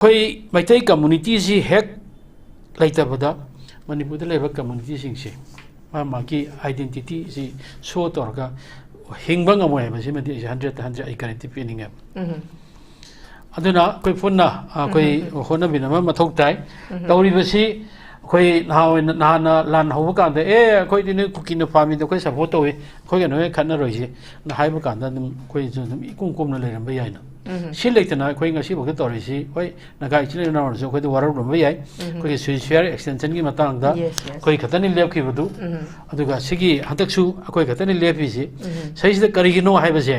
कोई मैथई कम्युनिटी से हेक लेतबदा मणिपुर लेब कम्युनिटी सिंगसे मागी आइडेंटिटी से शो तौरगा हिंगबा ngamo है बसे मदि 100 आई गारंटी पिनिंग है अदुना कोई पुन्ना कोई होना बिना मथौ ताई तौरी बसी कोई नाना लान होब कांद ए कोई दिन कुकी न फामी द कोई सपोर्ट तोवे कोई गनो खन्ना रोइसे न हाइब कांद कोई जो इकुम कुम न लेरम याइना सी लेतना कोई ngasi बग तौरिसी कोई नगाई चिले नावर जो कोई वारब रम याइ कोई स्विचवेयर एक्सटेंशन की मतंग दा कोई खतनी लेबखि बदु अदुगा सिगी हतकसु कोई खतनी लेबिसि सैसिद करिगिनो हाइबसे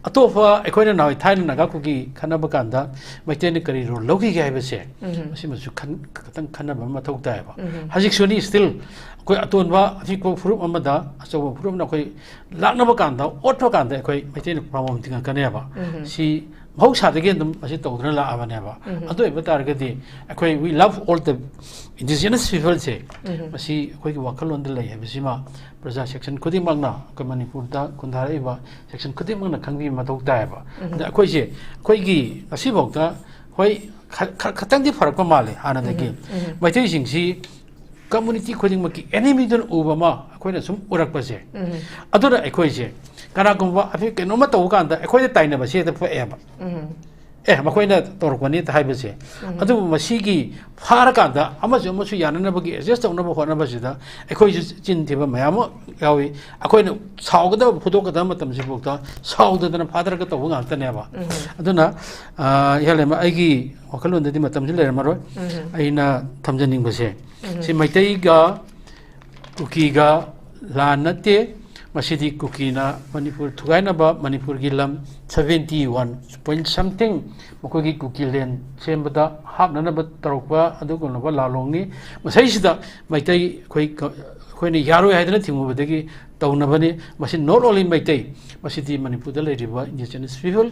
अतोफा एकोइना नाइ थाइन नगा कुकी खनब कांदा मैतेन करि रो लौगी हाइबसे मसिमसु खतंग खनब मथौ तायबा हजिकसुनी स्टिल कोई अतोनबा अफिको फुरुप अमदा अचो फुरुप न कोई लानब कांदा ओठो कांदा कोई मैतेन प्रॉब्लम तिंगा कनेबा सी मौसादगे दम असे तौदना लाबनेबा अदो एबतारगदी अखोई we love all the indigenous people से मसी अखोई की वखलोन द लय हबसिमा प्रजा सेक्शन खुदी मंगना को मणिपुर दा कुंधारेबा सेक्शन खुदी मंगना खंगबी मथौ तायबा अखोई से अखोई की असी भौता होई खतंगदी फरक माले हानदगी मैथै सिंगसी कम्युनिटी खुदिंग मकी एनिमी दन उबमा अखोइना सुम उरकपसे अदुना अखोई से कनागुंबा अफि केनोमा तौ कांदा अखोइ ताइना बसे त फएबा मखोइना तोरकनी त हाइबसे अदु मसीगी फार कांदा अमसु अमसु याननबगी एडजस्ट तौनबा होनबसिदा अखोइ चिन थिबा मयाम यावी अखोइना साउगदा फुदोकदा मतम सिबोक्ता साउददना फादरका तौ गांतनेबा अदुना यालेमा आइगी वखलोंददि मतम जि लेरमरो आइना थमजनिंग बसे सि मैतैगा कुकीगा लानते मसीदी कुकीना मणिपुर थुगाइनबा मणिपुर की लम 71 point something मकोगी कुकी लैंड सेमबदा हाबननबा तरोकबा अदुगुनबा लालोंगनी मसैसिदा मैतै खोइने यारो हाइदना थिमुबदगी तौनबने मसी नॉट ओनली मैतै मसीदी मणिपुर द लेरिबा इंडिजिनस पीपल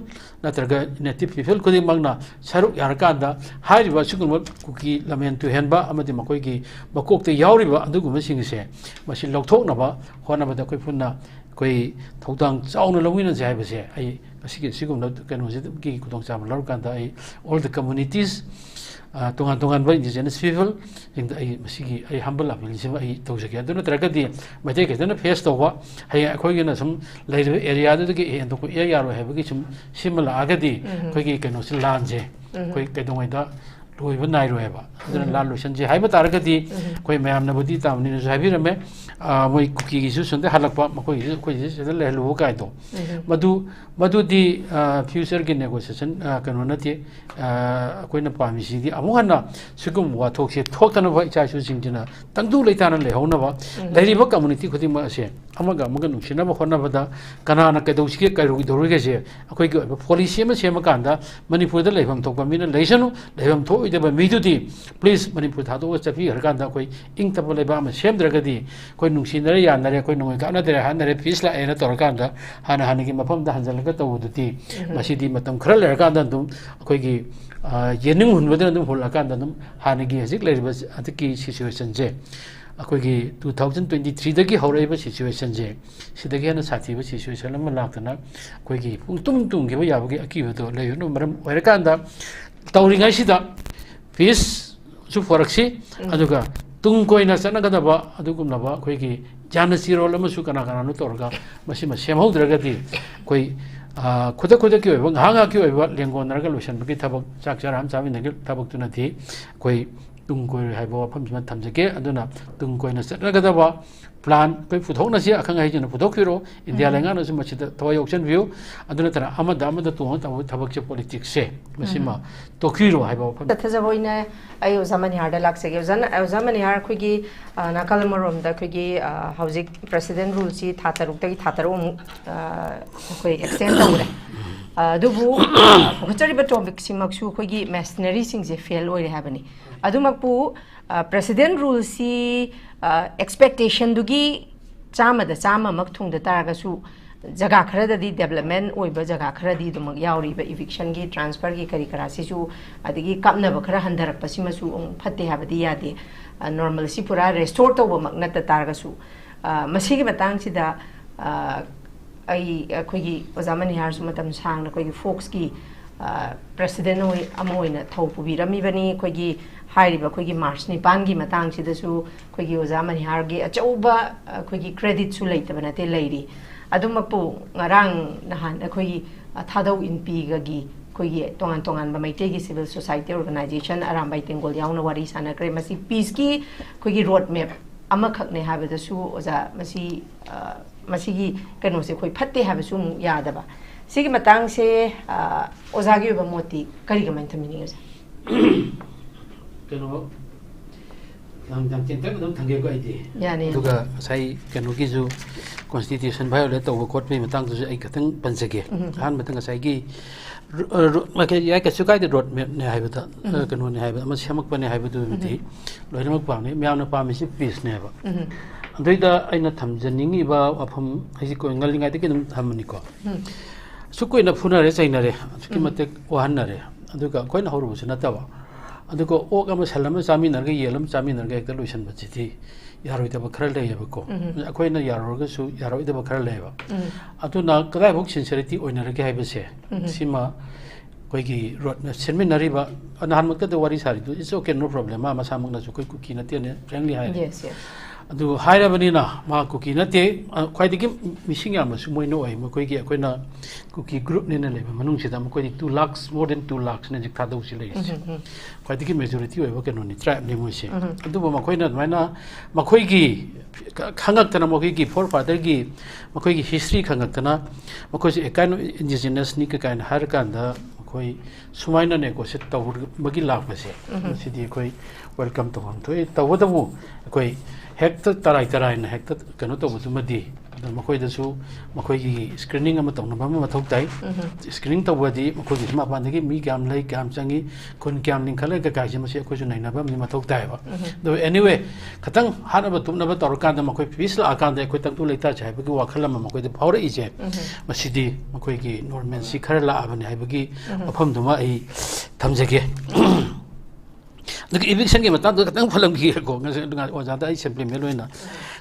नत्रगा नेटिव पीपल खुदि मंगना सरुक यारकांदा हाइरिबा सुगुम कुकी लमेन तु हेनबा अमदि मकोगी मकोकते यावरिबा अदुगुम सिंगसे मसी लौथोकनबा होनबदा कोइ पुन्ना कोई थौदांग चाउना लौगिना जायबसे आई असिगे सिगुम कनोजे की कुदोंग चाम लौरकांदा आई ऑल द कम्युनिटीज तोंगान तोंगान बा इंडिजिनस पीपल जिंग आई मसिगी आई हम्बल अपिलिसिम आई तौजगे अदुना तरगदी मजे केदना फेस तौबा हाय अखोइगना सम लेरिबे एरिया दुगी एंदो को यारो हेबगी सम सिमला आगदी खोइगी कनोसे लानजे खोइ केदोंगैदा लोइबा नाइरोएबा अदुना लान लोइसनजे हाइबा तारगदी खोइ मयामनबुदी तामनि हाइबिरमे मोई कुकी की सुंदे हलकपा मकोई कोई से लेहलु काइदो मधुदी फ्यूचर की नेगोशिएशन कनो नति कोइना पामिसिदी अमुहना सुगुम वाथोकसे थोक्तनबा इचासु सिंजना तंगदु लेताना लेहौनबा लेरिबा कम्युनिटी खुदिमा असे अमगा मगा नुसिनबा होनबदा कनाना कैदौसिके कैरुगी दोरुगेसे अखोइ की पॉलिसी म सेम कांदा मणिपुर द लेफम थोकबा मिना लेसनु लेफम थोइदबा मिदुदी प्लीज मणिपुर थादो चपी हरकांदा कोई इंगतब लेबा म सेमद्रगदी कोई नुसिनरे यानरे कोई नोय कानदरे हानरे पीस ला एना तोरकांदा हाना हानगी मफमदा हंजलगा तवदुती मसीदी मतम खरा लेरकांदा दुम अखोइगी येनिंग हुनबदन दुम होलकांदा दुम हानगी हजिक लेरिबा अतकी सिचुएशन जे अखोइगी 2023 दगी हौरैबा सिचुएशन जे सिदगी हना साथीबा सिचुएशन अमा लाक्तना अखोइगी पुंगतुम तुंगेबा याबगी अकीबदो लेयनो मरम ओइरकांदा तौरिंगाइसिदा पीस सु फरक्सी अदुगा तुंग कोइना चनगदबा अदुगुमनबा अखोइगी जाना सिरोल अमसु कना कनानो तोरगा मसिमा सेमहौद्रगदी कोइ खुदा खुदा की ओइबा घांगा की ओइबा लेंगोनरगा लोइसनबगी थबक चाकचाराम चामिनगे थबक तुनथि कोइ तुंग कोइ हाइबा वफमसिमा थमजगे अदुना तुंग कोइना चनगदबा प्लान कोइ फुथौनसि अखंग हाइजना फुथौखिरो इंडिया लेंगानसु मसिदा थवय ऑप्शन व्यू अदुना तरा अमदा तो थबक पॉलिटिक्स से मसिमा तोखिरो हाइबा वफम तथजबोइना आई ओजामनि हारदा लाक्सगे ओजामनि हार खुगी नाकाल मरोमदा खुगी हाउजिक प्रेसिडेंट रूल सी थातरुक तगी थातरो कोइ एक्सटेंड तौरे अदुबु होचरिबा टॉपिक सिमक्सु खुगी मैशनरी सिंगजे फेल ओइरे हाबनि अदुमकपु प्रेसिडेंट रूल सी एक्सपेक्टेशन दुगी चामदा चामा मक थुंगदा तारगसु जगह खरदी डेवलपमेंट ओइबा जगह खरदी दुमक यावरिबा इविक्शन की ट्रांसफर की करी करासिसु अदगी कपनब खरा हंधरपसिमसु फत्ते हाबदी यादे नॉर्मल सी पूरा रेस्टोर तौबा मक नत तारगसु मसिगी बतांगसिदा अखोगी ओजामनि हारसु मतम सांगना अखोगी फोक्स की president amoina thau pubirami bani khoigi hairiba khoigi march ni pan gi matang sida su khoigi oja manihar gi achauba khoigi credit su leita banate leiri adumapu ngarang nahan khoigi thadau in pi ga gi khoigi tongan tongan ba maite gi civil society organization arambai tengol yauna wari sana kre masi peace ki khoigi road map ama khakne habada su oja masi masigi kano se khoi phatte habasu yadaba sigi matang se oja gi ba moti kari ga man thamini oja kano dam chinta dam thange ko ide yani duga sai kano gi ju constitution violate to court me matang ju ai katang panjage han matang sai gi ma ke ya ka sukai de road map ne haibata kano ne haibata ma semak pa ne haibatu ti loinak pa ne myam na pa mi si peace ne ba andoida aina thamjaningi ba afam haji ko ngalingai te kinum thamani ko sukoi na phuna re chaina re suki mate ohan na re aduga koi na horu sina ta ba aduga ok ama salama chami nar ga yelam chami nar ga ekta loisan ba chi thi yaroi ta ba khara le ya ba ko akoi na yaro ga su yaroi da ba khara le ba aduna kadai bok sincerity oina re ga hai ba se sima koi gi road na seminary ba anhan mak ta wari sari du it's okay no problem ma samang na su koi ku ki na te ne friendly hai yes yes adu haira bani na ma kuki na te khwai digi missing ya ma su moi no ai ma koi gi koi na kuki group ne na le manung se da ma koi 2 lakhs more than 2 lakhs ne jik thadau si le khwai digi majority oi ba ke no ni tribe ne mo se adu ba ma koi na mai na ma koi gi khangak ta na mo gi for father gi ma koi gi history khangak ta na ma koi se kind indigenous ni ka kind har kan da koi sumaina ne ko se tawur magi lak ba se sidi koi welcome to hon to tawu tawu koi hekta tarai na hekta kano to bu madi makoi da su makoi gi screening ama tong na ma ma thok tai screening to wadi makoi gi ma pa gi mi gam lai gam changi kun gam ning khala ga ga ji ma se ko ju nai na ba mi ma thok tai ba do anyway khatang hana ba tum na ba tor ka da makoi peace la ka da ko tang tu lai ta chai ba gi wa khala ma makoi da phawra i je ma sidi makoi gi normal si khara la ba ni hai ba gi afam duma ai thamjage 그 eviction 게 맞다. 그 땅 팔랑 기고 그래서 오자다 이 샘플 멜로이나.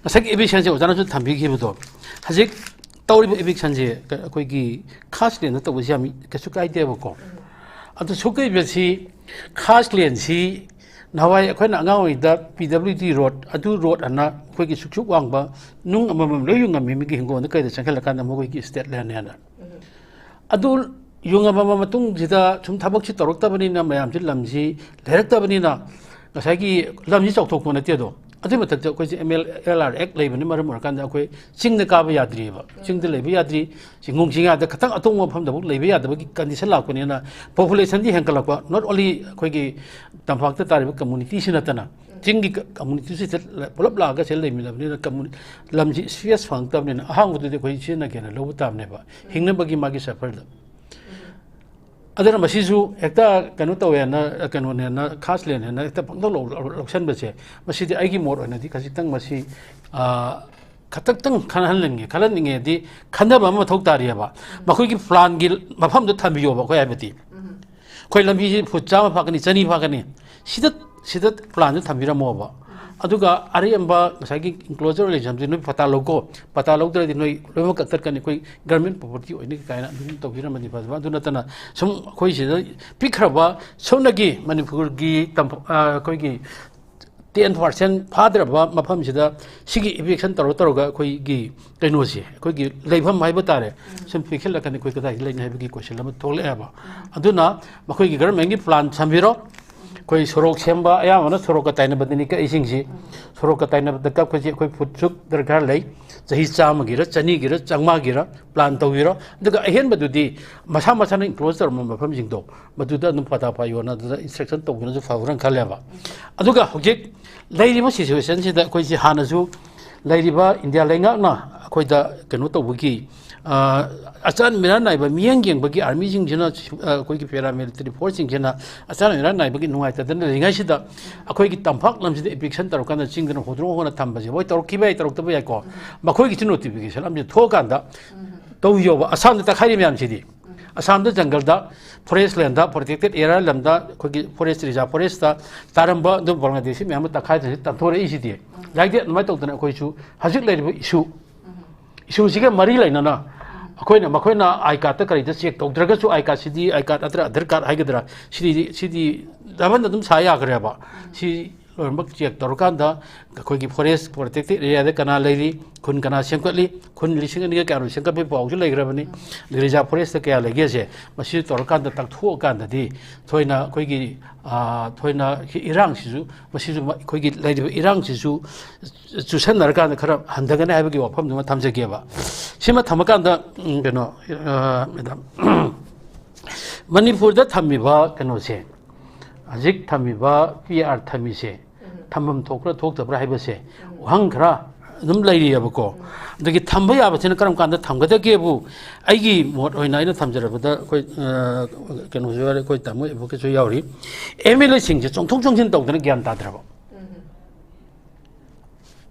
그래서 eviction 제 오자나 좀 담비기부터 아직 떠오리 eviction 제 거기 카스리는 또 보시면 계속 가이드 해보고 아또 속에 비시 카스리엔시 나와의 그런 안가오이다 PWD road 아두 road 하나 거기 숙숙 왕바 눈 아마만 레용가 미미기 행고 느까지 생각할 뭐 거기 스테트 랜드나 아두 용아바마 마tung 지다 좀 타박치 떨었다 보니나 마ям지 람지 레렉다 보니나 가사기 람지 쪽톡보나 때도 아데마 탁저 거기 MLR 액 레이브니 마르 모르간다 거기 징네 까바 야드리바 징들 레비 야드리 징공징아다 가탕 아동 팜다 복 레비 야다 복 컨디션 라고니나 포퓰레이션 디 행kalakwa not only 거기 담박다 따르 커뮤니티 시나타나 징기 커뮤니티 시 볼업 라가 셀 레미나 커뮤니티 람지 스피어스 방답니나 아항부도 거기 시나게나 로부담네 바 힝네버기 마기 사퍼다 other मसीजु एकता कनो तो ना कनो ने ना खास लेने ना एकता पंगदो लोक्शन बसे मसी दि आइगी मोर ना दि खसितंग मसी खतक्तंग खनहन लेंगे खलन निगे दि खंदा बम थोक तारिया बा मखोई की प्लान गी मफम दो थमियो बा कोय आबति कोई लंबी फुचा मा फाकनी चनी फाकनी सिदत प्लान दो थमिरा मो बा aduga ari amba ngasagi enclosure legend no pata logo pata log dra di noi lomo kaktar kan koi government property oini kaina dum to bira mani ba duna tana sum koi se pikraba sonagi manipur gi tam koi gi 10% father ba mafam sida sigi eviction taro ga koi gi kaino si koi gi leibham mai batare sum pikhel la kan koi kadai lein hai gi question lam tole ba aduna makoi gi government gi plan chambiro कोई सोरोक सेंबा या मानो सोरोक ताइना बदनी का इसिंग सी सोरोक ताइना बद का कोई फुटसुक दरकार लै जही चाम गिरा चनी गिरा चंगमा गिरा प्लान तौगिरा दुगा अहेन बदुदी मसा मसा ने क्लोज तर मफम जिंग दो बदुदा नु पता पायो ना दुदा इंस्ट्रक्शन तौगिना जो फावरन खालेबा अदुगा होजिक लैरिबा सिचुएशन सिदा कोई सि हानाजु लैरिबा इंडिया लेंगा ना कोई दा कनो तौबगी अचान मेरा नाइबा मियंग गेंग बगी आर्मी जिंग जना कोई की पैरामिलिट्री फोर्स जिंग जना अचान मेरा नाइबा की नुआइ तदन रिंगा सिदा अखोई की तंफाक लमजिद एप्लिकेशन तरो कान जिंग दन होद्रो होना थंबजे बोय तरो किबाय तरो तबय को मखोई की नोटिफिकेशन अमजे थो कांदा तौयो असम ता खारि ma'am Sidi Assam the jungle दा फॉरेस्ट लैंड दा प्रोटेक्टेड एरिया लमदा कोई फॉरेस्ट रिजर्व फॉरेस्ट दा तारंबा दो बांग्लादेश म्याम ता खाइ तंथोरे इसिदी लाइक दैट मै तौदन कोई सु हजिक लेरिबो इशू सिगा मरी लाइना ना ꯑꯩꯈꯣꯏꯅ ꯃꯈꯣꯏꯅ ꯑꯥꯏ ꯀꯥꯔꯗꯇ ꯀꯔꯤꯗ ꯆꯦꯛ ꯇꯧꯗ꯭ꯔꯒꯁꯨ ꯑꯥꯏ ꯀꯥꯔꯗ ꯁꯤꯗꯤ ꯑꯥꯏ ꯀꯥꯔꯗ ꯅꯠꯇ꯭ꯔꯒ ꯑꯙꯥꯔ ꯀꯥꯔꯗ ꯍꯥꯏꯒꯗ꯭ꯔꯥ ꯁꯤꯗꯤ ꯗꯕꯟꯗ ꯑꯗꯨꯝ ꯁꯥ ꯌꯥꯈ꯭ꯔꯦꯕ ꯁꯤ ꯂꯣꯏꯅꯃꯛ ꯆꯦꯛ ꯇꯧꯔꯀꯥꯟꯗ ꯑꯩꯈꯣꯏꯒꯤ ꯐꯣꯔꯦꯁ ꯄ꯭ꯔꯣꯇꯦꯛꯇꯦꯠ ꯑꯦꯔꯤꯌꯥꯗ ꯀꯅꯥ ꯂꯩꯔꯤ ꯈꯨꯟ ꯀꯅꯥ ꯁꯦꯝꯒꯠꯂꯤ ꯈꯨꯟ 2,200ꯒ ꯀꯌꯥꯅꯣ ꯁꯦꯝꯒꯠꯄꯒꯤ ꯄꯥꯎꯁꯨ ꯂꯩꯈ꯭ꯔꯕꯅꯤ ꯔꯤꯖꯥꯔꯚ ꯐꯣꯔꯦꯁꯇ ꯀꯌꯥ ꯂꯩꯒꯦꯁꯦ ꯃꯁꯤ ꯇꯧꯔꯀꯥꯟꯗ ꯇꯥꯛꯊꯣꯛꯑꯀꯥꯟꯗꯗꯤ ꯊꯣꯏꯅ ꯑꯩꯈꯣꯏꯒꯤ ꯊꯣꯏꯅ ꯏꯔꯥꯡꯁꯤꯁꯨ ꯃꯁꯤꯁꯨ ꯑꯩꯈꯣꯏꯒꯤ ꯂꯩꯔꯤꯕ ꯏꯔꯥꯡꯁꯤꯁꯨ ꯆꯨꯁꯟꯅꯔꯀꯥꯟꯗ ꯈꯔ ꯍꯟꯊꯒꯅꯤ ꯍꯥꯏꯕꯒꯤ ꯋꯥꯐꯝꯗꯨꯃ ꯊꯝꯖꯒꯦꯕ ꯁꯤꯃ ꯊꯝꯃꯀꯥꯟꯗ ꯀꯩꯅꯣ ꯃꯦꯗꯥꯝ ꯃꯅꯤꯄꯨꯔꯗ ꯊꯝꯃꯤꯕ ꯀꯩꯅꯣꯁꯦ ꯍꯧꯖꯤꯛ ꯊꯝꯃꯤꯕ PR ꯊꯝꯃꯤꯁꯦ ꯊꯝꯐꯝ ꯊꯣꯛꯄ꯭ꯔꯥ ꯊꯣꯛꯇꯕ꯭ꯔꯥ ꯍꯥꯏꯕꯁꯦ ꯋꯥꯍꯪ ꯈꯔ ꯑꯗꯨꯝ ꯂꯩꯔꯤꯑꯕꯀꯣ ꯑꯗꯒꯤ ꯊꯝꯕ ꯌꯥꯕꯁꯤꯅ ꯀꯔꯝ ꯀꯥꯟꯗ ꯊꯝꯒꯗꯒꯦꯕꯨ ꯑꯩꯒꯤ ꯃꯣꯠ ꯑꯣꯏꯅ ꯑꯩꯅ ꯊꯝꯖꯔꯕꯗ ꯑꯩꯈꯣꯏ ꯀꯩꯅꯣꯁꯨ ꯌꯥꯎꯔꯤ ꯑꯩꯈꯣꯏ ꯇꯥꯃꯣ ꯑꯦꯗꯚꯣꯀꯦꯠꯁꯨ ꯌꯥꯎꯔꯤ MLAꯁꯤꯡꯁꯦ ꯆꯣꯡꯊꯣꯛ ꯆꯣꯡꯁꯤꯟ ꯇꯧꯗꯅ ꯒ꯭ꯌꯥꯟ ꯇꯥꯗ꯭ꯔꯕ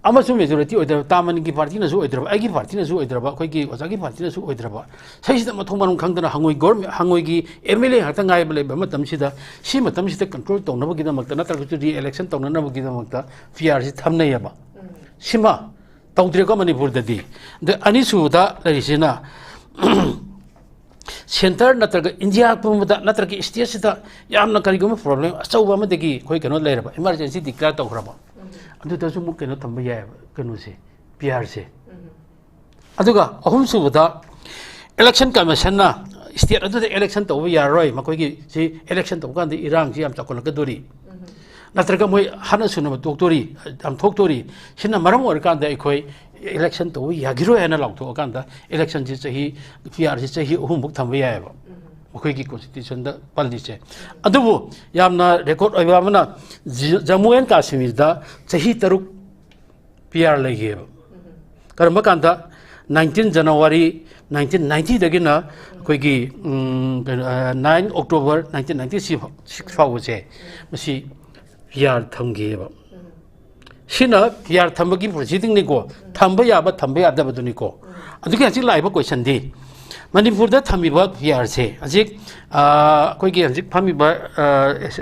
ꯑꯃꯁꯨꯡ ꯃꯦꯖꯣꯔꯤꯇꯤ ꯑꯣꯏꯗ꯭ꯔꯕ ꯇꯥꯃꯟꯒꯤ ꯄꯥꯔꯇꯤꯅꯁꯨ ꯑꯣꯏꯗ꯭ꯔꯕ ꯑꯩꯒꯤ ꯄꯥꯔꯇꯤꯅꯁꯨ ꯑꯣꯏꯗ꯭ꯔꯕ ꯑꯩꯈꯣꯏꯒꯤ ꯑꯣꯖꯥꯒꯤ ꯄꯥꯔꯇꯤꯅꯁꯨ ꯑꯣꯏꯗ꯭ꯔꯕ ꯁꯤꯁꯤꯗ ꯃꯊꯣꯡ ꯃꯔꯝ ꯈꯪꯗꯅ ꯍꯪꯉꯣꯏꯒꯤ MLA ꯉꯥꯛꯇ ꯉꯥꯏꯕ ꯂꯩꯕ ꯃꯇꯝꯁꯤꯗ ꯁꯤ ꯃꯇꯝꯁꯤꯗ ꯀꯟꯇ꯭ꯔꯣꯜ ꯇꯧꯅꯕꯒꯤꯗꯃꯛꯇ ꯅꯠꯇ꯭ꯔꯒꯁꯨ ꯔꯤꯑꯦꯂꯦꯛꯁꯟ ꯇꯧꯅꯅꯕꯒꯤꯗꯃꯛꯇ PRꯁꯤ ꯊꯝꯅꯩꯑꯕ ꯁꯤꯃ ꯇꯧꯗ꯭ꯔꯦꯀꯣ ꯃꯅꯤꯄꯨꯔꯗꯗꯤ ꯑꯗ ꯑꯅꯤꯁꯨꯕꯗ ꯂꯩꯔꯤꯁꯤꯅ ꯁꯦꯟꯇꯔ ꯅꯠꯇ꯭ꯔꯒ ꯏꯟꯗꯤꯌꯥ ꯄꯨꯝꯕꯗ ꯅꯠꯇ꯭ꯔꯒ ꯁ꯭ꯇꯦꯠꯁꯤꯗ ꯌꯥꯝꯅ ꯀꯔꯤꯒꯨꯝꯕ ꯄ꯭ꯔꯣꯕ꯭ꯂꯦꯝ ꯑꯆꯧꯕ ꯑꯃꯗꯒꯤ ꯑꯩꯈꯣꯏ ꯀꯩꯅꯣ ꯂꯩꯔꯕ ꯏꯃꯥꯔꯖꯦꯟꯁꯤ ꯗꯤꯀ꯭ꯂꯦꯌꯔ ꯇꯧꯈ꯭ꯔꯕ ꯑꯗꯨꯗꯁꯨ ꯑꯃꯨꯛ ꯀꯩꯅꯣ ꯊꯝꯕ ꯌꯥꯏꯑꯕ ꯀꯩꯅꯣꯁꯦ PRꯁꯦ ꯑꯗꯨꯒ ꯑꯍꯨꯝꯁꯨꯕꯗ ꯏꯂꯦꯛꯁꯟ ꯀꯃꯤꯁꯟꯅ ꯁ꯭ꯇꯦꯠ ꯑꯗꯨꯗ ꯏꯂꯦꯛꯁꯟ ꯇꯧꯕ ꯌꯥꯔꯔꯣꯏ ꯃꯈꯣꯏꯒꯤ ꯁꯤ ꯏꯂꯦꯛꯁꯟ ꯇꯧꯕ ꯀꯥꯟꯗ ꯏꯔꯥꯡꯁꯤ ꯌꯥꯝ ꯆꯥꯎꯈꯠꯂꯛꯀꯗꯣꯔꯤ ꯅꯠꯇ꯭ꯔꯒ ꯃꯣꯏ ꯍꯥꯟꯅ ꯁꯨꯅꯕ ꯇꯣꯛꯇꯣꯔꯤ ꯌꯥꯝ ꯊꯣꯛꯇꯣꯔꯤ ꯁꯤꯅ ꯃꯔꯝ ꯑꯣꯏꯔꯀꯥꯟꯗ ꯑꯩꯈꯣꯏꯏꯂꯦꯛꯁꯟ ꯇꯧꯕ ꯌꯥꯈꯤꯔꯣꯏ ꯍꯥꯏꯅ ꯂꯥꯎꯊꯣꯛꯑꯀꯥꯟꯗꯏꯂꯦꯛꯁꯟꯁꯤ PRꯁꯤ ꯆꯍꯤ 3 ꯊꯝꯕ ꯌꯥꯏꯑꯕ ꯑꯩꯈꯣꯏꯒꯤ ꯀꯣꯟꯁꯇꯤꯇ꯭ꯌꯨꯁꯟꯗ ꯄꯜꯂꯤꯁꯦ ꯑꯗꯨꯕꯨ ꯌꯥꯝꯅ ꯔꯦꯀꯣꯔꯗ ꯑꯣꯏꯕ ꯑꯃꯅ ꯖꯃꯨ ꯑꯦꯟ ꯀꯥꯁꯃꯤꯔꯗ ꯆꯍꯤ 3 PR ꯂꯩꯈꯤꯑꯕ ꯀꯔꯝꯕ ꯀꯥꯟꯗ 19 ꯖꯅꯋꯥꯔꯤ 1990ꯗꯒꯤꯅ ꯑꯩꯈꯣꯏꯒꯤ 9 ꯑꯣꯛꯇꯣꯕꯔ 1996 ꯐꯥꯎꯕꯁꯦ ꯃꯁꯤ PR ꯊꯝꯈꯤꯑꯕ ꯁꯤꯅ PR ꯊꯝꯕꯒꯤ ꯄ꯭ꯔꯣꯁꯤꯗꯤꯡꯅꯤꯀꯣ ꯊꯝꯕ ꯌꯥꯕ ꯊꯝꯕ ꯌꯥꯗꯕꯗꯨꯅꯤꯀꯣ ꯑꯗꯨꯒꯤ ꯍꯧꯖꯤꯛ ꯂꯥꯛꯏꯕ ꯀꯣꯏꯁꯟꯗꯤ ꯃꯅꯤꯄꯨꯔꯗ ꯊꯝꯃꯤꯕ PRꯁꯦ ꯍꯧꯖꯤꯛ ꯑꯩꯈꯣꯏꯒꯤ ꯍꯧꯖꯤꯛ ꯐꯝꯃꯤꯕ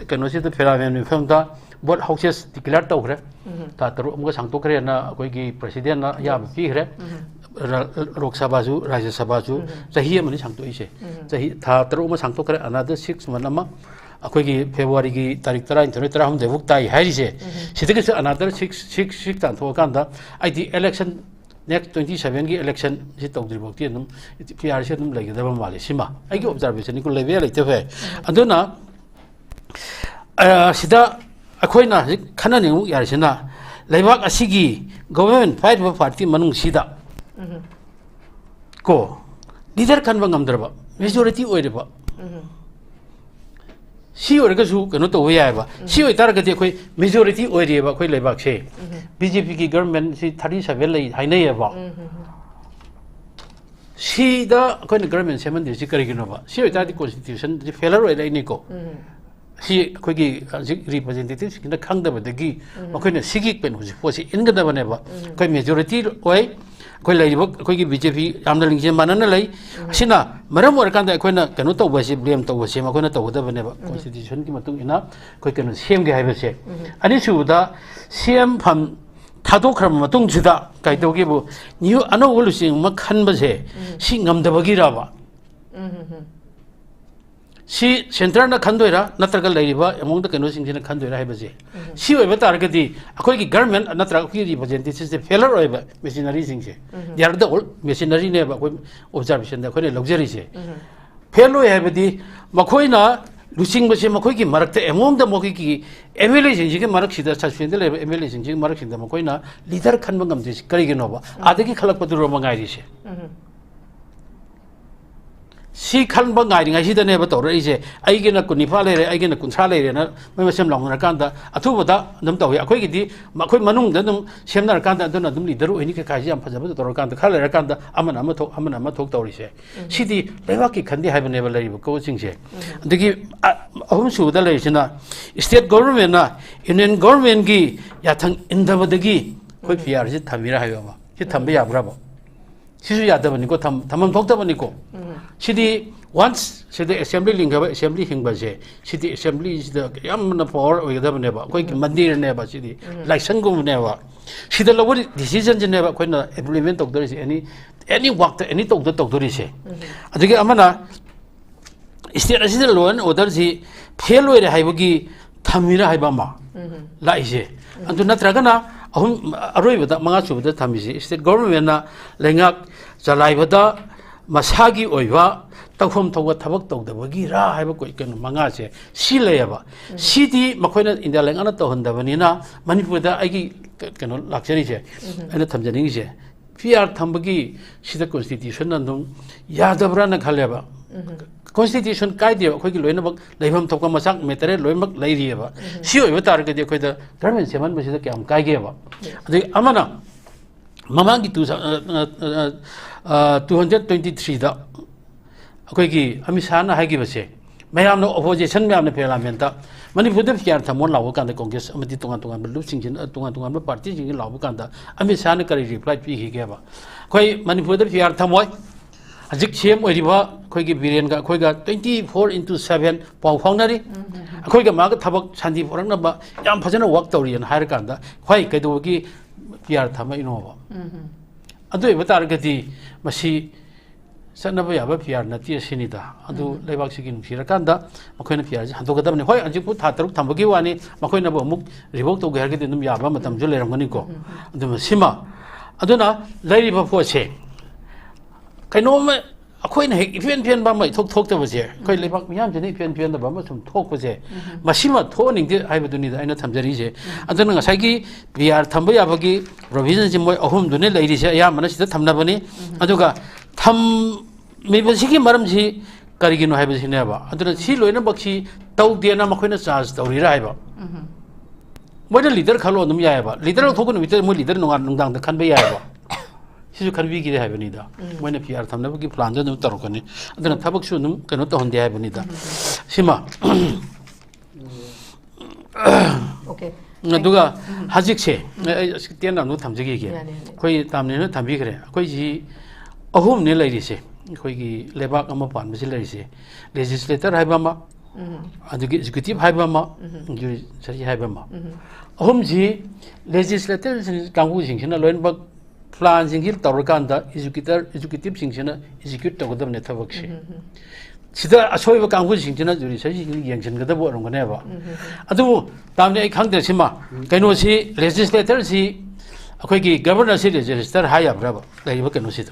ꯀꯩꯅꯣꯁꯤꯗ ꯐꯦꯔꯥꯃꯦꯟ ꯃꯤꯐꯝꯗ ꯕꯣꯠ ꯍꯥꯎꯁꯦꯁ ꯗꯤꯀ꯭ꯂꯦꯌꯔ ꯇꯧꯈ꯭ꯔꯦ ꯊꯥ 3 ꯑꯃꯨꯛꯀ ꯁꯥꯡꯗꯣꯛꯈ꯭ꯔꯦꯅ ꯑꯩꯈꯣꯏꯒꯤ ꯄ꯭ꯔꯁꯤꯗꯦꯟꯅ ꯑꯌꯥꯕ ꯄꯤꯈ꯭ꯔꯦ ꯂꯣꯛ ꯁꯚꯥꯁꯨ ꯔꯥꯖ꯭ꯌ ꯁꯚꯥꯁꯨ ꯆꯍꯤ ꯑꯃꯅꯤ ꯁꯥꯡꯗꯣꯛꯏꯁꯦ ꯆꯍꯤ ꯊꯥ 3 ꯑꯃ ꯁꯥꯡꯗꯣꯛꯈ꯭ꯔꯦ ꯑꯅꯥꯗ 6 ꯃꯟ ꯑꯃ ꯑꯩꯈꯣꯏꯒꯤ ꯐꯦꯕ꯭ꯔꯨꯋꯥꯔꯤꯒꯤ ꯇꯥꯔꯤꯛ 19 18 ꯐꯥꯎ ꯇꯥꯏ ꯍꯥꯏꯔꯤꯁꯦ ꯁꯤꯗꯒꯤꯁꯨ ꯑꯅꯥꯗꯔ 6 ꯇꯥꯟꯊꯣꯛꯑꯀꯥꯟꯗ ꯑꯩꯗꯤ ꯏꯂꯦꯛꯁꯟ ꯅꯦꯛꯁ 27ꯒꯤ ꯏꯂꯦꯛꯁꯟꯁꯤ ꯇꯧꯗ꯭ꯔꯤꯐꯥꯎꯗꯤ ꯑꯗꯨꯝ PRꯁꯤ ꯑꯗꯨꯝ ꯂꯩꯒꯗꯕ ꯃꯥꯜꯂꯤ ꯁꯤꯃ ꯑꯩꯒꯤ ꯑꯣꯕꯖꯥꯔꯕꯦꯁꯟꯅꯤꯀꯣ ꯂꯩꯕ ꯌꯥꯏ ꯂꯩꯇꯕ ꯌꯥꯏ ꯑꯗꯨꯅ ꯁꯤꯗ ꯑꯩꯈꯣꯏꯅ ꯍꯧꯖꯤꯛ ꯈꯟꯅꯅꯤꯡꯉꯨ ꯌꯥꯔꯤꯁꯤꯅ ꯂꯩꯕꯥꯛ ꯑꯁꯤꯒꯤ ꯒꯣꯕꯔꯟꯃꯦꯟ ꯄꯥꯏꯔꯤꯕ ꯄꯥꯔꯇꯤ ꯃꯅꯨꯡꯁꯤꯗ ꯀꯣ ꯂꯤꯗꯔ ꯈꯟꯕ ꯉꯝꯗ꯭ꯔꯕ ꯃꯦꯖꯣꯔꯤꯇꯤ ꯑꯣꯏꯔꯤꯕ ꯁꯤ ꯑꯣꯏꯔꯒꯁꯨ ꯀꯩꯅꯣ ꯇꯧꯕ ꯌꯥꯏꯑꯕ ꯁꯤ ꯑꯣꯏꯇꯥꯔꯒꯗꯤ ꯑꯩꯈꯣꯏ ꯃꯦꯖꯣꯔꯤꯇꯤ ꯑꯣꯏꯔꯤꯑꯕ ꯑꯩꯈꯣꯏ ꯂꯩꯕꯥꯛꯁꯦ BJPꯒꯤ ꯒꯚꯔꯟꯃꯦꯟꯁꯤ 37 ꯂꯩ ꯍꯥꯏꯅꯩꯑꯕ ꯁꯤꯗ ꯑꯩꯈꯣꯏꯅ ꯒꯚꯔꯟꯃꯦꯟ ꯁꯦꯝꯍꯟꯗ꯭ꯔꯤꯁꯤ ꯀꯔꯤꯒꯤꯅꯣꯕ ꯁꯤ ꯑꯣꯏꯇꯥꯔꯗꯤ ꯀꯣꯟꯁꯇꯤꯇ꯭ꯌꯨꯁꯟꯁꯤ ꯐꯦꯂꯔ ꯑꯣꯏꯔꯛꯏꯅꯤꯀꯣ ꯁꯤ ꯑꯩꯈꯣꯏꯒꯤ ꯍꯧꯖꯤꯛ ꯔꯤꯄ꯭ꯔꯖꯦꯟꯇꯦꯇꯤꯚꯁꯤꯡꯅ ꯈꯪꯗꯕꯗꯒꯤ ꯃꯈꯣꯏꯅ ꯁꯤꯒꯤ ꯀꯩꯅꯣꯁꯤ ꯄꯣꯠꯁꯤ ꯏꯟꯒꯗꯕꯅꯦꯕ ꯑꯩꯈꯣꯏ ꯃꯦꯖꯣꯔꯤꯇꯤ ꯑꯣꯏ ꯑꯩꯈꯣꯏ ꯂꯩꯔꯤꯕ ꯑꯩꯈꯣꯏꯒꯤ BJP ꯌꯥꯝꯅ ꯂꯤꯡꯖꯦꯜ ꯃꯥꯟꯅꯅ ꯂꯩ ꯑꯁꯤꯅ ꯃꯔꯝ ꯑꯣꯏꯔꯀꯥꯟꯗ ꯑꯩꯈꯣꯏꯅ ꯀꯩꯅꯣ ꯇꯧꯕꯁꯤ ꯕ꯭ꯂꯦꯝ ꯇꯧꯕꯁꯤ ꯃꯈꯣꯏꯅ ꯇꯧꯒꯗꯕꯅꯦꯕ ꯀꯣꯟꯁꯇꯤꯇ꯭ꯌꯨꯁꯟꯒꯤ ꯃꯇꯨꯡ ꯏꯟꯅ ꯑꯩꯈꯣꯏ ꯀꯩꯅꯣ ꯁꯦꯝꯒꯦ ꯍꯥꯏꯕꯁꯦ ꯑꯅꯤꯁꯨꯕꯗ ꯁꯦꯝꯐꯝ ꯊꯥꯗꯣꯛꯈ꯭ꯔꯕ ꯃꯇꯨꯡꯁꯤꯗ ꯀꯩꯗꯧꯒꯦꯕꯨ ꯑꯅꯧꯕ ꯂꯨꯆꯤꯡ ꯑꯃ ꯈꯟꯕꯁꯦ ꯁꯤ ꯉꯝꯗꯕꯒꯤꯔꯕ ꯁꯤ ꯁꯦꯟꯇꯔꯅ ꯈꯟꯗꯣꯏꯔꯥ ꯅꯠꯇ꯭ꯔꯒ ꯂꯩꯔꯤꯕ ꯑꯦꯃꯣꯡꯗ ꯀꯩꯅꯣꯁꯤꯡꯁꯤꯅ ꯈꯟꯗꯣꯏꯔꯥ ꯍꯥꯏꯕꯁꯦ ꯁꯤ ꯑꯣꯏꯕ ꯇꯥꯔꯒꯗꯤ ꯑꯩꯈꯣꯏꯒꯤ ꯒꯚꯔꯟꯃꯦꯟ ꯅꯠꯇ꯭ꯔꯒ ꯑꯩꯈꯣꯏꯒꯤ ꯔꯤꯄ꯭ꯔꯖꯦꯟꯇꯦꯇꯤꯚꯁꯦ ꯐꯦꯂꯔ ꯑꯣꯏꯕ ꯃꯦꯆꯤꯅꯔꯤꯁꯤꯡꯁꯦ ꯗꯦ ꯑꯥꯔ ꯗ ꯑꯣꯜ ꯃꯦꯆꯤꯅꯔꯤꯅꯦꯕ ꯑꯩꯈꯣꯏ ꯑꯣꯕꯖꯥꯔꯕꯦꯁꯟꯗ ꯑꯩꯈꯣꯏꯅ ꯂꯧꯖꯔꯤꯁꯦ ꯐꯦꯜ ꯑꯣꯏ ꯍꯥꯏꯕꯗꯤ ꯃꯈꯣꯏꯅ ꯂꯨꯆꯤꯡꯕꯁꯦ ꯃꯈꯣꯏꯒꯤ ꯃꯔꯛꯇ ꯑꯦꯃꯣꯡꯗ ꯃꯈꯣꯏꯒꯤ MLAꯁꯤꯡꯁꯤꯒꯤ ꯃꯔꯛꯁꯤꯗ ꯁꯁꯄꯦꯟꯗ ꯂꯩꯕ MLAꯁꯤꯡꯁꯤꯒꯤ ꯃꯔꯛꯁꯤꯗ ꯃꯈꯣꯏꯅ ꯂꯤꯗꯔ ꯈꯟꯕ ꯉꯝꯗ꯭ꯔꯤꯁꯤ ꯀꯔꯤꯒꯤꯅꯣꯕ ꯑꯥꯗꯒꯤ ꯈꯜꯂꯛꯄꯗꯨꯔꯣ ꯃꯉꯥꯏꯔꯤꯁꯦ ꯁꯤ ꯈꯟꯕ ꯉꯥꯏꯔꯤꯉꯩꯁꯤꯗꯅꯦꯕ ꯇꯧꯔꯛꯏꯁꯦ ꯑꯩꯒꯤꯅ 19 ꯂꯩꯔꯦ ꯑꯩꯒꯤꯅ 30 ꯂꯩꯔꯦꯅ ꯃꯣꯏ ꯃꯁꯦꯝ ꯂꯥꯎꯅꯔꯀꯥꯟꯗ ꯑꯊꯨꯕꯗ ꯑꯗꯨꯝ ꯇꯧꯏ ꯑꯩꯈꯣꯏꯒꯤꯗꯤ ꯑꯩꯈꯣꯏ ꯃꯅꯨꯡꯗ ꯑꯗꯨꯝ ꯁꯦꯝꯅꯔꯀꯥꯟꯗ ꯑꯗꯨꯅ ꯑꯗꯨꯝ ꯂꯤꯗꯔ ꯑꯣꯏꯅꯤ ꯀꯩꯀꯥꯁꯤ ꯌꯥꯝ ꯐꯖꯕꯗ ꯇꯧꯔꯀꯥꯟꯗ ꯈꯔ ꯂꯩꯔꯀꯥꯟꯗ ꯑꯃꯅ ꯑꯃ ꯊꯣꯛ ꯇꯧꯔꯤꯁꯦ ꯁꯤꯗꯤ ꯂꯩꯕꯥꯛꯀꯤ ꯈꯟꯗꯦ ꯍꯥꯏꯕꯅꯦꯕ ꯂꯩꯔꯤꯕ ꯀꯣꯆꯁꯤꯡꯁꯦ ꯑꯗꯒꯤ ꯑꯍꯨꯝꯁꯨꯕꯗ ꯂꯩꯔꯤꯁꯤꯅ ꯁ꯭ꯇꯦꯠ ꯒꯣꯚꯔꯟꯃꯦꯟꯠꯅ ꯌꯨꯅꯤꯌꯟ ꯒꯣꯚꯔꯟꯃꯦꯟꯠꯒꯤ ꯌꯥꯊꯪ ꯏꯟꯗꯕꯗꯒꯤ ꯑꯩꯈꯣꯏ PRꯁꯤ ꯊꯝꯃꯤꯔꯥ ꯍꯥꯏꯕ ꯑꯃ ꯁꯤ ꯊꯝꯕ ꯌꯥꯕ꯭ꯔꯕ सिसु यादबनिको थमम थोक्तबनिको सिदी वन्स सिदी असेंबली लिंगबा असेंबली हिंगबसे सिदी असेंबली सिदा यामना पावर ओइगदबनेबा कोइ मंदिर नेबा सिदी लाइसंगुमनेबा Sida lawari decision jeneba koina implement tokdori any work any tokdori se adigi amana state asida law and order si fail oire haibagi thamira haibama la ise antu natragana ahum aroibada manga chubada thamisi state government na lengak jalaibada masagi oiba tawhom thawga thabak tawdabagi ra haiba koi kan manga se silayaba sidi makoina india lengana tawhandabanina manipurda aigi kano lakchari se ana thamjani se PR thambagi sida constitution nandum yadabra na khaleba constitution kaideba khoi gi loina bak leibam thokka masak metere loimak leirieba si oiba targa de khoida government seman basida kyam kaigeba adi amana mamangi 223 da khoi gi amisana haigi base mayamno opposition mayamna parliament Manipur PR thamon lawo kan Congress amati tongan lu singin tongan party singin lawo kan ami sana kari reply pi hi ge ba khoi Manipur PR thamoy ajik chem oiriba khoi gi biren ga khoi ga 24/7 paw phawnari khoi ga ma ga thabak sandi porang na ba yam phajana work tori an hair kan da khoi kai do gi PR thamai no ba adu ba tar ga di masi sanaba yaba PR na ti sinida adu lebak sigin phira kanda makoina PR ji hanto gadam ne hoi anji pu tha taruk thambagi wani makoina ba muk ribok to ga ge dum yaba matam ju leram gani ko adu sima aduna lairi ba pho che kaino me akoina he pen ba mai thok ta ba je koi lebak miyam je ne pen da ba ma sum thok ba je masima tho ning de hai ba duni da aina thamjari je aduna nga sai gi PR thamba yaba gi provision ji moi ahum dune lairi se ya mana sida thamna bani aduga tham मेबसिकी मरमसी करिगिनो हाइबसिनेबा अदुना C लोइना Bakshi तौदेना मखोइना charge तौरिरा हाइबा Moina leader खलो नम यायबा leader थोकुन बितर मो leader नोंगा नोंदांग खनबे यायबा सिजु खनबी गिरे हाइबनिदा Moina PR थमनबगी plan जो नु तरकने अदुना थबक सु नुम कनो तो हंदे हाइबनिदा सिमा ओके अदुगा हाजिक से तेना नु थमजगी गे कोइ तामने न थमबी करे कोइ जी ahum ne lairi khoi gi lebak ama pan bisi lairi legislator haiba ma adugi executive haiba ma gi sari haiba ma ahum ji legislator kanggu sing sina loin bak plan sing hil tor kan da executive sing sina execute to godam ne thabak se sida asoi ba kanggu sing sina juri sari yang chen gada bo rong ne ba adu tamne ai khang de sima kaino si legislator si akhoi gi governor si legislator haya bra ba lai ba kaino si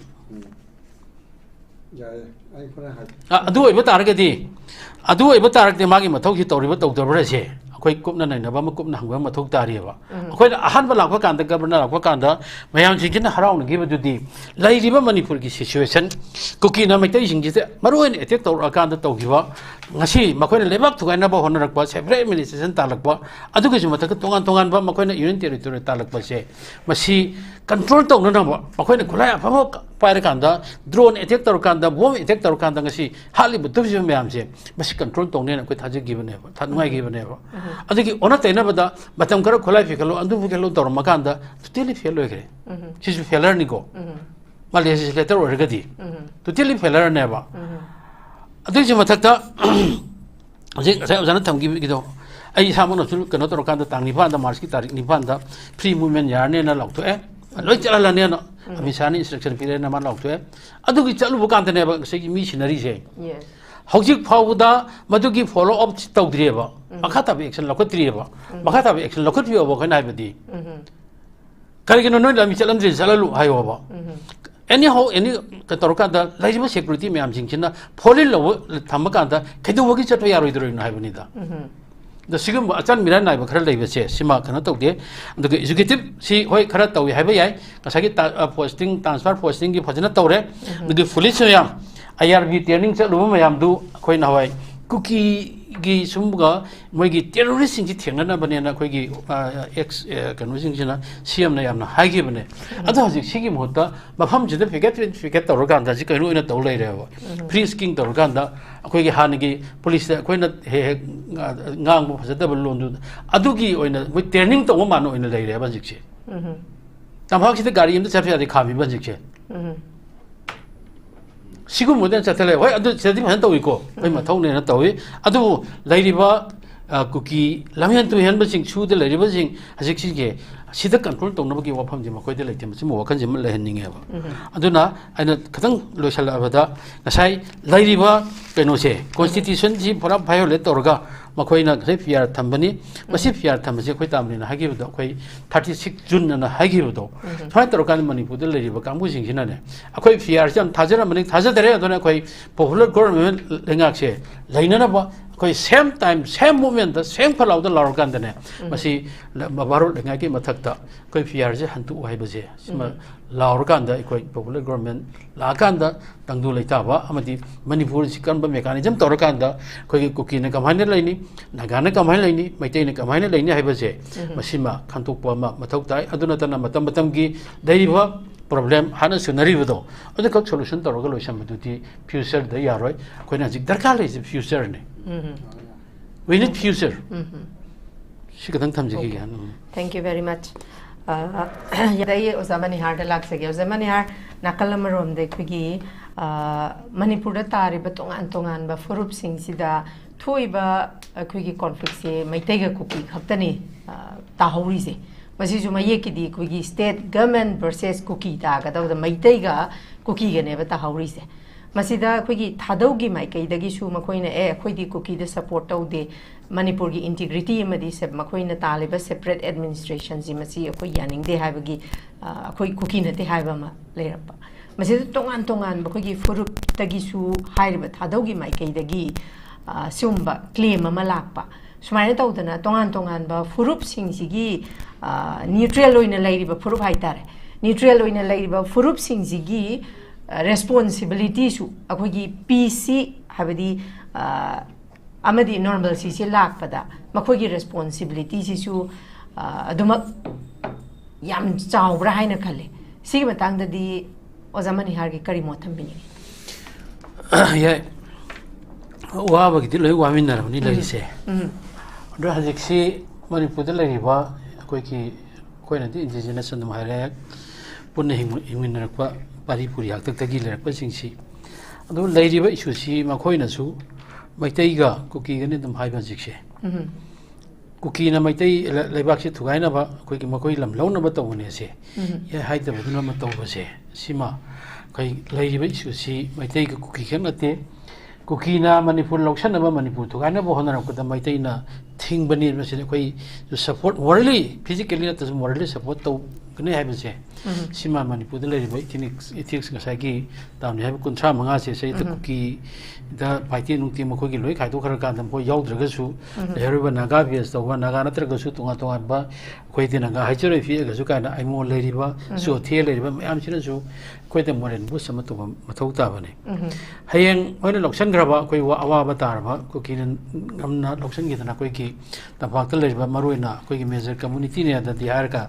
adu oiba taragadi adu oiba taragde magi mathau ki toriba tawdabra se akhoi kupna naina ba ma kupna hangba mathau tariba akhoi ahan ba lakwa kan da governor lakwa kan da mayam jingin haraun gi badudi lairiba manipur gi situation kuki na mai tai jingji se maroin attack tor kan da tawgiba ngasi makhoi lebak thugaina ba honarakpa separate administration talakpa adu gi juma tak tongan ba makhoi na union territory talakpa se masi control tawna na ba makhoi na khulai afamo pair kan da drone attack tor kan da bomb attack tor kan da ngasi hali butu ju mayam se masi control tawne na koi thaji gi bane ba thanwai gi bane ba adu gi ona taina ba da matam kar khulai fikalo andu fikalo tor makan da totally fail hoye gre sisu failure ni ko malaysia legislator orgadi totally failure ne ba adu ji mathakta je sai jana thamgi gido ai samono sul kano tor kan da tang ni ban da march ki tarik ni ban da free movement yar ne na lok to loi chala ne naamisani instruction pire na man lok to adu gi chalu bu kan ne ba se gi missionary se yes hojik phawda madu gi follow up tawdri ba makata be action lokotri ba makata be action lokotri ba khana badi kari gi no no la mi chalam dri salalu hayo ba anyhow any katorka da laiba security me am jingchina folil lo thamaka da kedu wogi chatwa yaroi dro no haibani da the sigum achan miran nai ba khara leiba se sima kana tawde the executive si hoi khara tawi haiba yai kasagi posting transfer posting gi phajana tawre the police yam IRB training cha lu mayam du khoi na hoi cookie gi sumga moi gi terrorist sing ji thengna na bane na khoi gi ex kanu sing jina CM na yam na hai gi bane adu hajik sigi mohta mafam jida fiket tor kan da ji kai ru ina taw lai re ba free sking tor kan da khoi gi han gi police khoi na he ngang bo phajada bal lon du adu gi oina moi training to ma no oina lai re ba jik che tam hak si da gari im da chapya de khami ba jik che sigu moden chatale hoi adu chedi han tawi ko hoi ma thau ne na tawi adu lairiba kuki lamyan tu han ba sing chu de lairiba sing hajik si ge सिदा control तौनबगी वाफम जे मखोय दे लेते मसिम वखन जे मल लेहनिंगे बा अदुना आइना खतंग लोइसल अबदा नसाई लाइरिबा पेनोसे constitution जी पूरा violet तौरगा मखोयना गसे PR थंबनी मसि PR थंबसे खोय तामनिना हागिबदो खोय 36 जून ना हागिबदो थाय तौरकान मणिपुर दे लेरिबा कांगबु सिंगिनाने अखोय पिआर जम थाजरा मनि थाजदरे अदुना खोय पॉपुलर गवर्नमेंट लेंगाकसे लेननाबा कोई same time same moment same फलाउ द लौरकान दने मसी बारो लेंगा की मथकता कोई फियर जे हंतु हाइबजे सिमा लौरकान द कोई पॉपुलर गवर्नमेंट लाकान द तंगदु लेताबा अमदि मणिपुर सिकन ब मेकानिज्म तौरकान द कोई कुकी ने कमाने लेनी नागाने कमाने लेनी मैते ने कमाने लेनी हाइबजे मसीमा खंतोकपा मथौता अदुना तना मतम मतम की दैरिबा प्रॉब्लम हाना सुनरीबदो अदु कक सॉल्यूशन तौरगा लोइसम मदुति फ्यूचर द यारोय कोइना जिक दरकार लेजे फ्यूचर ने we need future shikadang thamjigi gan thank you very much yadai ozamani har da lak sege ozamani har nakalamarom de khigi manipur da tari ba tongan ba furup sing sida thoiba khigi conflict se maitai ga kuki khaktani ta hori se masi ju maye ki di khigi state government versus kuki ta ga da maitai ga kuki ga ne ba ta hori se मसीदा अखोगी थादौगी माइकैदगी सु मखोइना अखोइदी कुकीद support तौदे Manipur की integrity मदी से मखोइना तालिबा separate administration जी मसी अखोइ यानिंगदे हाइबगी अखोइ cookie नते हाइबा मा लेरपा मसीदा तोंगान तोंगान बखोगी फुरुप तगी सु हाइरिबा थादौगी माइकैदगी zumba claim अमा लाकपा सुमाइना तौदना तोंगान तोंगान बा फुरुप सिंगजिगी न्यूट्रल ओइना लेरिबा फुरुप हाइतारे न्यूट्रल ओइना लेरिबा फुरुप सिंगजिगी responsibility su akhoi PC habadi amadi normal si se lakpada makhoi gi responsibility si su aduma yam chawbra haina khale si matang da di ozamani har gi kari motham bini ya wa ba gi loi wa min na ni lai se ro hajik si manipur da lai ba akhoi ki koina di indigenous and mahare punna hingmin na kwa पारिपुरी हाक्तगी लेरपसिंगसी अदो लेरिबा इशुसी मखोइनसु मैतैगा कुकीगने दम हाइबा जिक्से कुकीना Meitei लेबाकसे थुगाइनाबा कोइकी मखोइ lump लौनबा तौनेसे या हाइदबदुना म तौबसे सिमा कै लेरिबा इशुसी मैतैगा कुकी खनते कुकीना मणिपुर लौसनबा मणिपुर थुगाइनाबा होनरकदा मैतैना थिंगबनी मसिने कोइ सपोर्ट मोरली फिजिकली नतसु मोरली सपोर्ट तौ कने हाइबसे सिमा मणिपुर लेरिबा इथिक्स गसागी तामने हाइब कुंथ्रा मंगा से सै त कुकी दा पाइति नुति मखोगी लोइ खाइदो खर कादम को याउद्रगसु लेरिबा नागा बियस तौबा नागा नत्रगसु तुंगा तुंगा बा खोइदे नागा हाइचरै फि गसु काना आइमो लेरिबा सु थे लेरिबा मयाम सिनसु खोइदे मोरेन बु सम तो मथौ ताबने हयें ओइना लक्सन ग्रबा कोइ अवा बतारबा कुकी गमना लक्सन गिदना कोइ की तफाक्त लेरिबा मरोइना कोइ मेजर कम्युनिटी ने दा दिहार का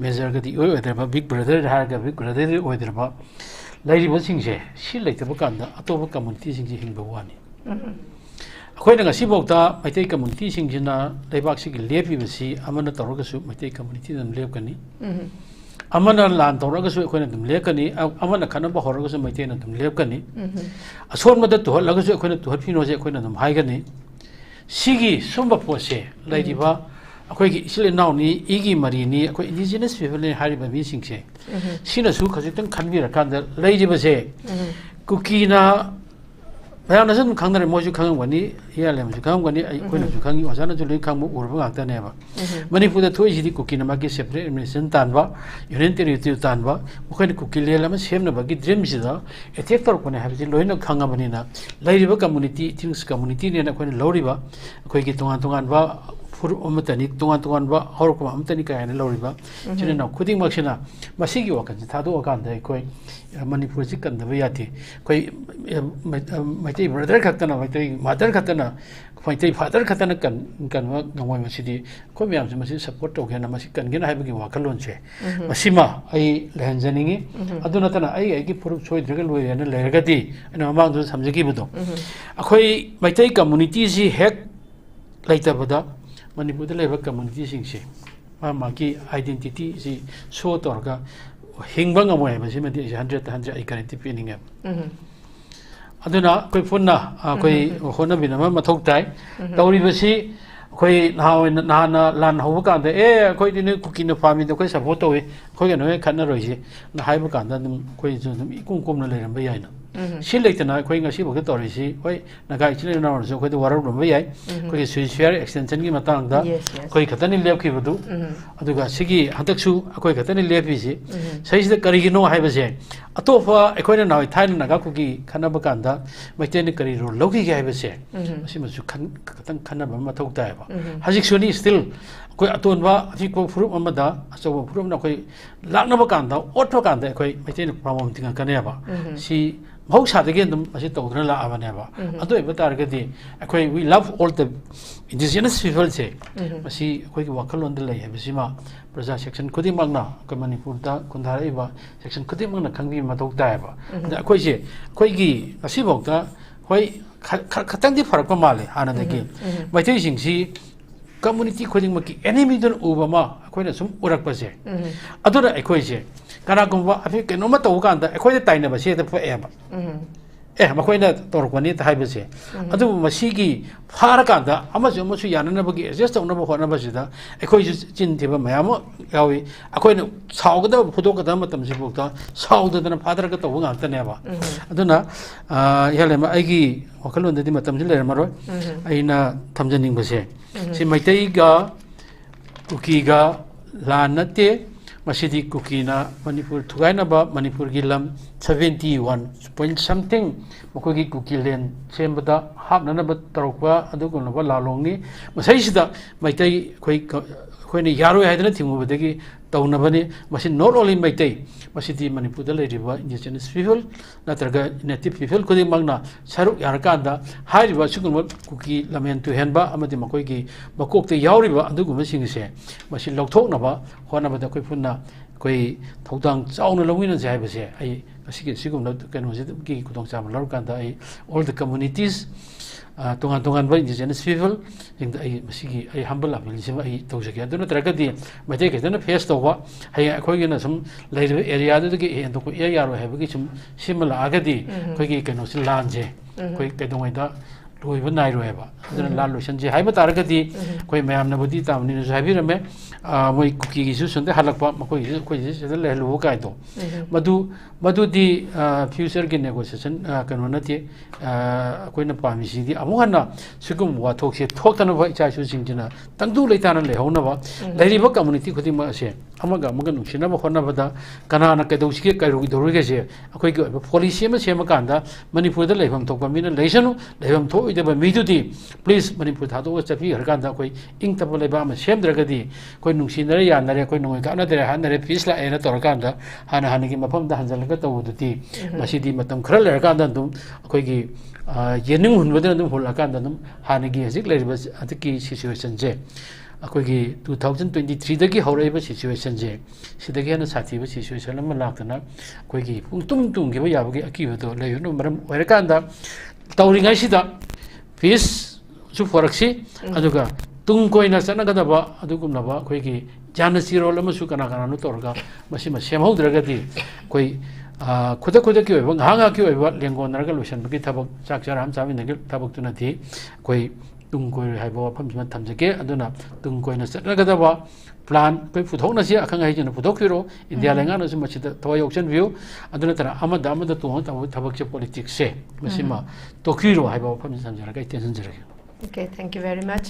मेजर गदी ओइदरबा बिग ब्रदर हार का बिग ब्रदर ओइदरबा लेरिबा सिंगसे सि लेतबा कांदा अतोबा कम्युनिटी सिंगसे हिंबा वानी अखोइना ngasi bokta maitai community singina leibak sigi lepiबसी amana toragasu maitai community dam lepkani amana lan toragasu akhoi dam lekani amana khanaba horagasu maitai na dam lepkani ason mada to lagasu akhoi to phino je akhoi dam haigani sigi sumba pose leiriba akhoi gi isle naw ni igi mari ni akhoi indigenous people ni hariba mi singse sina su khajitang khanbira kanda leiriba se kukina bayana sun khangdare moju khangwani yale moju khangwani akhoi ju khangi osana ju lei khangmu urba ngakta ne ba manipur da thoi jidi kukina ma gi separate administration tanba union territory tanba akhoi kukile lama semna ba gi dream sida attack tor kone habji loina khanga bani na leiriba community things community ne na akhoi loriba akhoi gi tongan tongan ba fur omatani tongan tongan ba hor ko amtani ka ne loriba chine na khuding maksina masigi wakan thado akan dai koi manipur ji kan da yati koi maitai brother khatana maitai mother khatana maitai father khatana kan ngoi masidi ko myam se masi support to gena masi kan gena haibagi wakalon che masima ai lehanjaningi aduna tana ai gi puru choi dragal loi na lergadi ana amang du samjigi budo akhoi maitai community ji hek laitabada manipur da leba community singse magi identity ji show torga hingbang amoy basi madi 100 ai current pinning aduna koi punna koi hona binama mathok tai tauri basi khoi na lan ho ka da khoi din kuki na fami da khoi support to we khoi ga no khan na roi ji na hai ba ka da dum khoi ju dum ikum kum na le ram ba yai na si le ta na khoi nga si bo ka to ri si khoi na ga chi le na so khoi da war ram ba yai khoi switch share extension gi matang da khoi khata ni lep ki bu du adu ga sigi hatak su khoi khata ni lep bi si sai si da kari gi no hai ba se atofa khoi na na thai na ga kuki khana ba ka da mai te ni kari ro lo gi ga hai ba se si ma su khan khatan khana ba ma thok ta ba hajik suni still koi aton ba fi ko furup amada aso furup na koi lakna ba kan da otho kan da koi mete ni pramom tinga kan ya ba si mau sa de gen dum asi to dra la aba ne ba ado e batar ga di koi we love all the indigenous people say asi koi ki wakal on de lai ha si ma praja section khudi magna ko manipur da kundhara ba section khudi magna khangbi ma tok da ba da koi je koi gi asi bok da koi khatang di farak pa male hana de gi mai thei sing si community khojing maki enemy don ubama akoina sum urak pa se adura ekoi je kana gumba afi ke no ma to kan da ekoi tai na ba se da fa e ba ma khoi na tor ko ni ta hai ba se adu ma si gi phar kan da ama ju ma su yana na ba gi adjust na ba ho na ba se da ekoi ju jin the ba ma ya mo yawi akoina saw ga da photo ka da ma tam si bok da saw da na father ka to ga ta ne ba aduna yale ma ai gi wakal on da di ma tam si le ma ro ai na tham janing ba se si maitai ga kuki ga lan na te masidi kuki na manipur thugai na ba manipur gi lam 71 point something mako gi kuki len sembada hap na ba tarokwa adu ko na ba la long ni masai sida maitai khoi ni yaro hai da thimu ba gi tawna bani masin not only maitai masidi manipur da le riba indigenous people natraga native people ko di magna saruk yar kan da hai riba sugul kuki lamen tu hen ba amadi makoi gi makok te yaw riba adu gu masing se masin lokthok na ba hona ba da koi funna koi thodang chauna lawina jai ba se ai masigi sigum na kanu se gi kudong cha lor kan da ai all the communities tongan ba indigenous people jing ai masigi ai humble appeal se ai to se adu na traga di mate ke na face to ba hai khoi gi na sum lai area da gi en to ko area ro hai ba gi sum simala aga di khoi gi kanu se lan je khoi ke dong ai da loi ba nai ro hai ba adu na lan lo san je hai ba tar ga di khoi mayam na budi tam ni sai bi rame moi kuki gi su sun de halak ba khoi se le lu ka to madu di future gi negotiation kanu na ti khoi na pa mi si di amu hana sugum wa thok se thok tan ba cha su sing jina tangdu le tan le hona ba lai ba community khodi ma se amaga maga nu sina ba khona ba da kana na ke do si ke kai ru gi do ru ge se khoi gi policy ma se ma kan da manipur da leifam thok ba mi na leisanu leifam tho ide ba mi du di please manipur tha do cha pi har kan da khoi ing ta ba le ba ma sem dra ga di khoi nu sin re ya na re khoi nu ga na de han na re peace la e na tor kan da hana gi mafam da hanjal ga to du ti masi di matam khara le kan da dum khoi gi yening hun ba da dum hol kan da dum hana gi hajik le ba atiki situation je akoi gi 2023 da gi hore ba situation je sida gi na sathi ba situation ma lak na koi gi pung tum gi ba ya ba gi aki ba do le no maram wer kan da tawri ngai sida peace su foraksi aduga tung koi na sana ga da ba adugum na ba koi gi jana siro lama su kana kana no torga masi ma sem hau draga di koi khuda ki ba hanga ki ba lengon na ga lotion bi thabak chak char ham chami na gi thabak tu na thi koi tung koi hai ba pham ma tham jake aduna tung koi na sana ga da ba plan koi futhok na si akhang hai jina futhok kiro india lenga na su ma chida toy option view aduna tara amada tu thabak che politics se masi ma to kiro hai ba pham tham jara ga tension jara Okay, thank you very much.